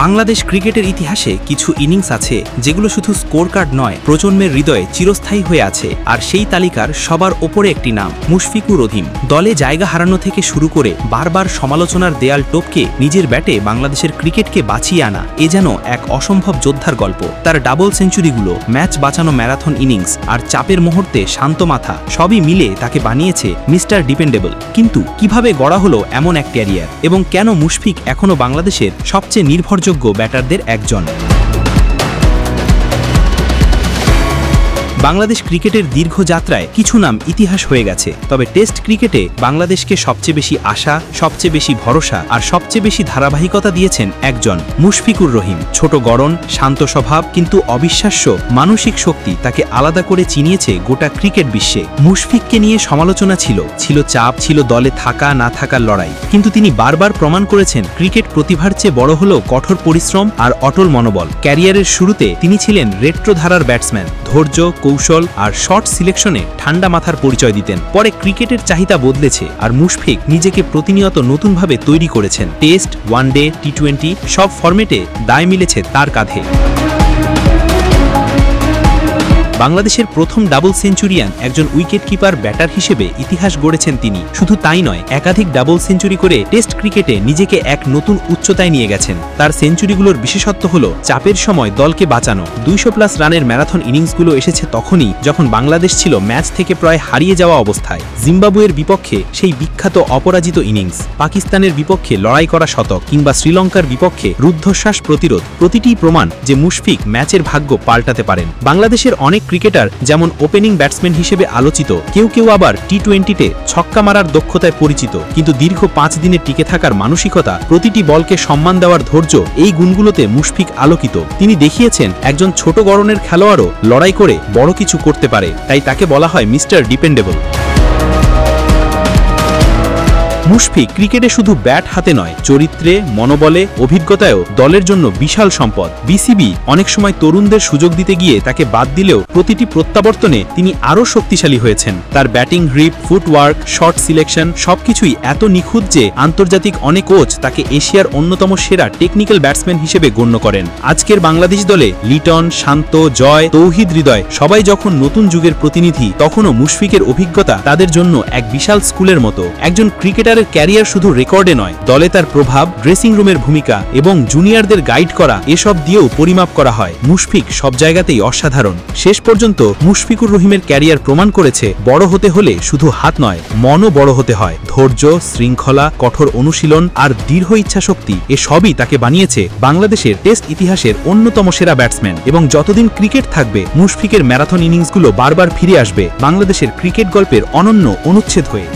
বাংলাদেশ ক্রিকেটের ইতিহাসে কিছু ইনিংস আছে যেগুলো শুধু স্কোর কার্ড নয়, প্রজন্মের হৃদয়ে চিরস্থায়ী হয়ে আছে। আর সেই তালিকার সবার ওপরে একটি নাম, মুশফিকুর রহিম। দলে জায়গা হারানো থেকে শুরু করে বারবার সমালোচনার দেয়াল টপকে নিজের ব্যাটে বাংলাদেশের ক্রিকেটকে বাঁচিয়ে আনা এ যেন এক অসম্ভব যোদ্ধার গল্প। তার ডাবল সেঞ্চুরিগুলো, ম্যাচ বাঁচানো ম্যারাথন ইনিংস আর চাপের মুহূর্তে শান্ত মাথা সবই মিলে তাকে বানিয়েছে মিস্টার ডিপেন্ডেবল। কিন্তু কিভাবে গড়া হলো এমন এক ক্যারিয়ার, এবং কেন মুশফিক এখনও বাংলাদেশের সবচেয়ে নির্ভরযোগ্য ব্যাটারদের একজন? বাংলাদেশ ক্রিকেটের দীর্ঘ যাত্রায় কিছু নাম ইতিহাস হয়ে গেছে, তবে টেস্ট ক্রিকেটে বাংলাদেশকে সবচেয়ে বেশি আশা, সবচেয়ে বেশি ভরসা আর সবচেয়ে বেশি ধারাবাহিকতা দিয়েছেন একজন, মুশফিকুর রহিম। ছোট গড়ন, শান্ত স্বভাব, কিন্তু অবিশ্বাস্য মানসিক শক্তি তাকে আলাদা করে চিনিয়েছে গোটা ক্রিকেট বিশ্বে। মুশফিককে নিয়ে সমালোচনা ছিল চাপ, ছিল দলে থাকা না থাকার লড়াই, কিন্তু তিনি বারবার প্রমাণ করেছেন ক্রিকেট প্রতিভার চেয়ে বড় হলো কঠোর পরিশ্রম আর অটল মনোবল। ক্যারিয়ারের শুরুতে তিনি ছিলেন রেট্রো ধারার ব্যাটসম্যান, ধৈর্য, কৌশল আর শর্ট সিলেকশনে ঠান্ডা মাথার পরিচয় দিতেন। পরে ক্রিকেটের চাহিদা বদলেছে আর মুশফিক নিজেকে প্রতিনিয়ত নতুনভাবে তৈরি করেছেন। টেস্ট, ওয়ানডে, টি-20 সব ফরম্যাটে দায় মিলেছে তার কাঁধে। বাংলাদেশের প্রথম ডাবল সেঞ্চুরিয়ান একজন উইকেট কিপার ব্যাটার হিসেবে ইতিহাস গড়েছেন তিনি। শুধু তাই নয়, একাধিক ডাবল সেঞ্চুরি করে টেস্ট ক্রিকেটে নিজেকে এক নতুন উচ্চতায় নিয়ে গেছেন। তার সেঞ্চুরিগুলোর বিশেষত্ব হল চাপের সময় দলকে বাঁচানো। 200+ রানের ম্যারাথন ইনিংসগুলো এসেছে তখনই যখন বাংলাদেশ ছিল ম্যাচ থেকে প্রায় হারিয়ে যাওয়া অবস্থায়। জিম্বাবুয়ের বিপক্ষে সেই বিখ্যাত অপরাজিত ইনিংস, পাকিস্তানের বিপক্ষে লড়াই করা শতক, কিংবা শ্রীলঙ্কার বিপক্ষে রুদ্ধশ্বাস প্রতিরোধ, প্রতিটি প্রমাণ যে মুশফিক ম্যাচের ভাগ্য পাল্টাতে পারেন। বাংলাদেশের অনেক ক্রিকেটার যেমন ওপেনিং ব্যাটসম্যান হিসেবে আলোচিত, কেউ আবার টি-20তে ছক্কা মারার দক্ষতায় পরিচিত, কিন্তু দীর্ঘ 5 দিনে টিকে থাকার মানসিকতা, প্রতিটি বলকে সম্মান দেওয়ার ধৈর্য, এই গুণগুলোতে মুশফিক আলোকিত। তিনি দেখিয়েছেন একজন ছোট গড়নের খেলোয়াড়ও লড়াই করে বড় কিছু করতে পারে, তাই তাকে বলা হয় মিস্টার ডিপেন্ডেবল। মুশফিক ক্রিকেটে শুধু ব্যাট হাতে নয়, চরিত্রে, মনোবলে, অভিজ্ঞতায়ও দলের জন্য বিশাল সম্পদ। বিসিবি অনেক সময় তরুণদের সুযোগ দিতে গিয়ে তাকে বাদ দিলেও প্রতিটি প্রত্যাবর্তনে তিনি আরও শক্তিশালী হয়েছেন। তার batting grip, footwork, shot selection সবকিছুই এত নিখুঁত যে আন্তর্জাতিক অনেক কোচ তাকে এশিয়ার অন্যতম সেরা টেকনিক্যাল ব্যাটসম্যান হিসেবে গণ্য করেন। আজকের বাংলাদেশ দলে লিটন, শান্ত, জয়, তৌহিদ হৃদয় সবাই যখন নতুন যুগের প্রতিনিধি, তখনও মুশফিকের অভিজ্ঞতা তাদের জন্য এক বিশাল স্কুলের মতো। একজন ক্রিকেটার ক্যারিয়ার শুধু রেকর্ডে নয়, দলে তার প্রভাব, ড্রেসিং রুমের ভূমিকা এবং জুনিয়রদের গাইড করা, এসব দিয়েও পরিমাপ করা হয়। মুশফিক সব জায়গাতেই অসাধারণ। শেষ পর্যন্ত মুশফিকুর রহিমের ক্যারিয়ার প্রমাণ করেছে বড় হতে হলে শুধু হাত নয়, মনও বড় হতে হয়। ধৈর্য, শৃঙ্খলা, কঠোর অনুশীলন আর দৃঢ় ইচ্ছাশক্তি, এসবই তাকে বানিয়েছে বাংলাদেশের টেস্ট ইতিহাসের অন্যতম সেরা ব্যাটসম্যান। এবং যতদিন ক্রিকেট থাকবে, মুশফিকের ম্যারাথন ইনিংসগুলো বারবার ফিরে আসবে বাংলাদেশের ক্রিকেট গল্পের অনন্য অনুচ্ছেদ হয়ে।